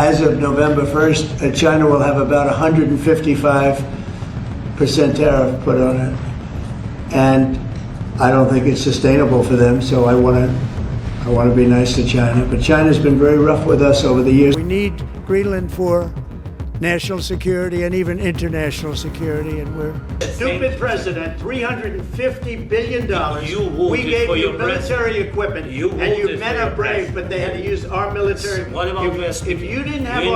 as of November 1st, China will have about 155% tariff put on it. And I don't think it's sustainable for them, so I want to be nice to China. But China's been very rough with us over the years. We need Greenland for national security and even international security, and we're... Stupid president, $350 billion. We gave you military equipment, and you men are brave, but they had to use our military. What about if you didn't have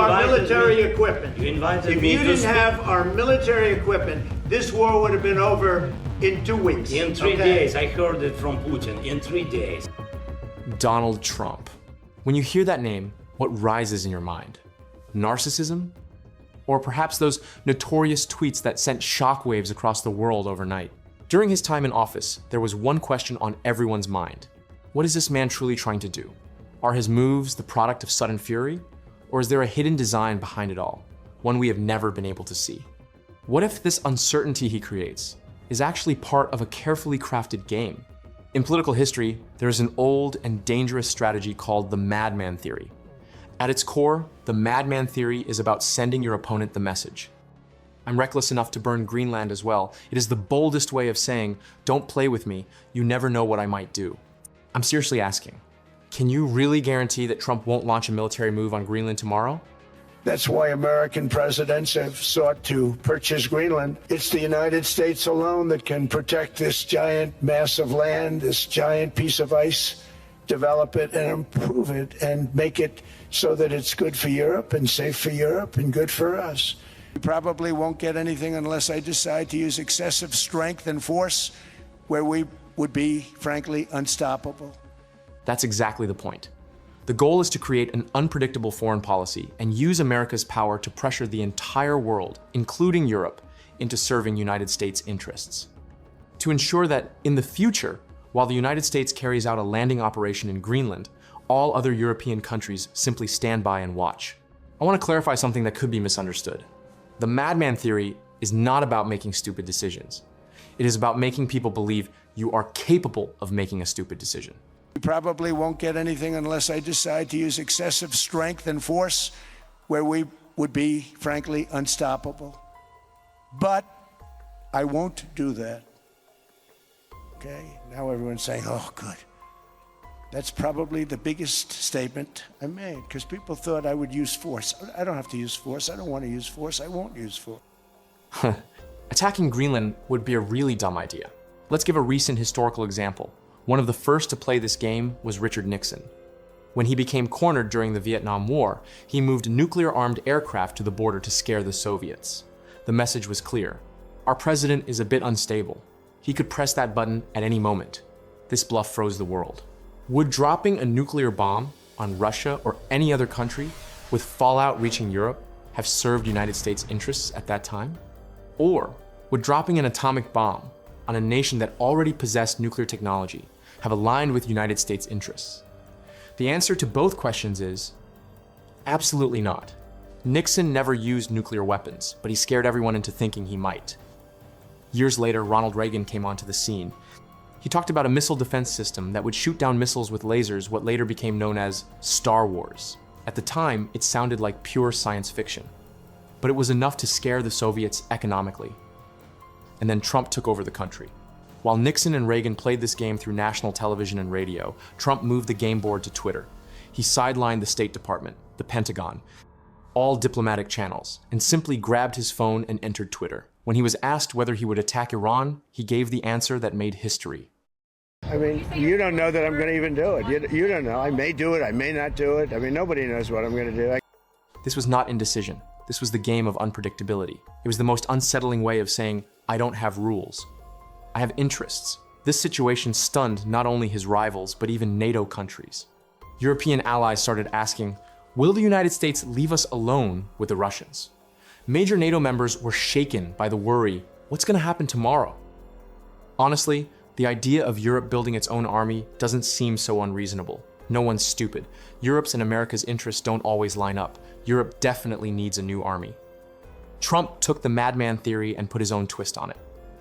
our military equipment, this war would have been over in 2 weeks. In 3 days, I heard it from Putin, in 3 days. Donald Trump. When you hear that name, what rises in your mind? Narcissism? Or perhaps those notorious tweets that sent shockwaves across the world overnight? During his time in office, there was one question on everyone's mind. What is this man truly trying to do? Are his moves the product of sudden fury? Or is there a hidden design behind it all, one we have never been able to see? What if this uncertainty he creates is actually part of a carefully crafted game? In political history, there is an old and dangerous strategy called the Madman Theory. At its core, the Madman Theory is about sending your opponent the message. I'm reckless enough to burn Greenland as well. It is the boldest way of saying, don't play with me, you never know what I might do. I'm seriously asking, can you really guarantee that Trump won't launch a military move on Greenland tomorrow? That's why American presidents have sought to purchase Greenland. It's the United States alone that can protect this giant mass of land, this giant piece of ice, develop it and improve it and make it so that it's good for Europe and safe for Europe and good for us. We probably won't get anything unless I decide to use excessive strength and force where we would be, frankly, unstoppable. That's exactly the point. The goal is to create an unpredictable foreign policy and use America's power to pressure the entire world, including Europe, into serving United States interests. To ensure that in the future, while the United States carries out a landing operation in Greenland, all other European countries simply stand by and watch. I want to clarify something that could be misunderstood. The Madman Theory is not about making stupid decisions. It is about making people believe you are capable of making a stupid decision. We probably won't get anything unless I decide to use excessive strength and force where we would be, frankly, unstoppable. But I won't do that. Okay, now everyone's saying, oh, good. That's probably the biggest statement I made, because people thought I would use force. I don't have to use force. I don't want to use force. I won't use force. Attacking Greenland would be a really dumb idea. Let's give a recent historical example. One of the first to play this game was Richard Nixon. When he became cornered during the Vietnam War, he moved nuclear-armed aircraft to the border to scare the Soviets. The message was clear. Our president is a bit unstable. He could press that button at any moment. This bluff froze the world. Would dropping a nuclear bomb on Russia or any other country with fallout reaching Europe have served United States interests at that time? Or would dropping an atomic bomb on a nation that already possessed nuclear technology have aligned with United States interests? The answer to both questions is absolutely not. Nixon never used nuclear weapons, but he scared everyone into thinking he might. Years later, Ronald Reagan came onto the scene. He talked about a missile defense system that would shoot down missiles with lasers, what later became known as Star Wars. At the time, it sounded like pure science fiction, but it was enough to scare the Soviets economically. And then Trump took over the country. While Nixon and Reagan played this game through national television and radio, Trump moved the game board to Twitter. He sidelined the State Department, the Pentagon, all diplomatic channels, and simply grabbed his phone and entered Twitter. When he was asked whether he would attack Iran, he gave the answer that made history. I mean, you don't know that I'm going to even do it. You don't know. I may do it. I may not do it. I mean, nobody knows what I'm going to do. This was not indecision. This was the game of unpredictability. It was the most unsettling way of saying, I don't have rules. I have interests. This situation stunned not only his rivals, but even NATO countries. European allies started asking, will the United States leave us alone with the Russians? Major NATO members were shaken by the worry, what's going to happen tomorrow? Honestly, the idea of Europe building its own army doesn't seem so unreasonable. No one's stupid. Europe's and America's interests don't always line up. Europe definitely needs a new army. Trump took the Madman Theory and put his own twist on it.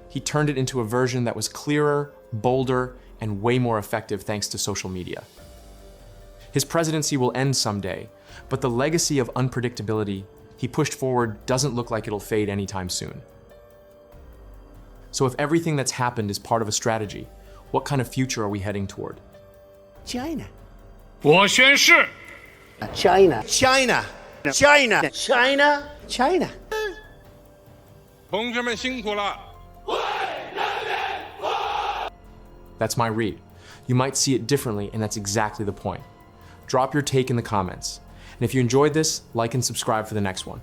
He turned it into a version that was clearer, bolder, and way more effective thanks to social media. His presidency will end someday, but the legacy of unpredictability he pushed forward doesn't look like it'll fade anytime soon. So if everything that's happened is part of a strategy, what kind of future are we heading toward? China. 我宣誓， China. China. China. China. China. 同志们辛苦了。 That's my read. You might see it differently, and that's exactly the point. Drop your take in the comments. And if you enjoyed this, like and subscribe for the next one.